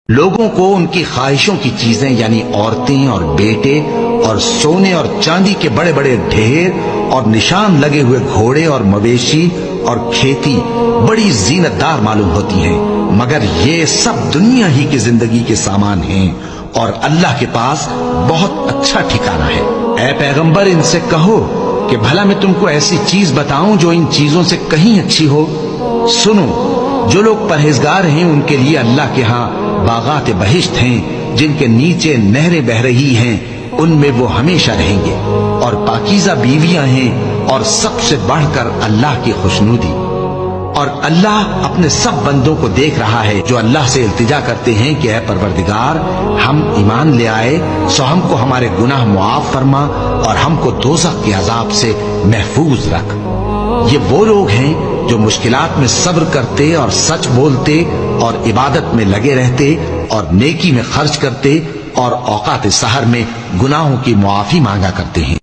لوگوں کو ان کی خواہشوں کی چیزیں یعنی عورتیں اور بیٹے اور سونے اور چاندی کے بڑے بڑے ڈھیر اور نشان لگے ہوئے گھوڑے اور مویشی اور کھیتی بڑی زینت دار معلوم ہوتی ہیں، مگر یہ سب دنیا ہی کی زندگی کے سامان ہیں اور اللہ کے پاس بہت اچھا ٹھکانہ ہے۔ اے پیغمبر ان سے کہو کہ بھلا میں تم کو ایسی چیز بتاؤں جو ان چیزوں سے کہیں اچھی ہو؟ سنو، جو لوگ پرہیزگار ہیں ان کے لیے اللہ کے ہاں باغات بہشت ہیں جن کے نیچے نہریں بہ رہی ہیں، ان میں وہ ہمیشہ رہیں گے، اور پاکیزہ بیویاں ہیں، اور سب سے بڑھ کر اللہ کی خوشنودی۔ اور اللہ اپنے سب بندوں کو دیکھ رہا ہے جو اللہ سے التجا کرتے ہیں کہ اے پروردگار، ہم ایمان لے آئے سو ہم کو ہمارے گناہ معاف فرما اور ہم کو دوزخ کے عذاب سے محفوظ رکھ۔ یہ وہ لوگ ہیں جو مشکلات میں صبر کرتے اور سچ بولتے اور عبادت میں لگے رہتے اور نیکی میں خرچ کرتے اور اوقات سحر میں گناہوں کی معافی مانگا کرتے ہیں۔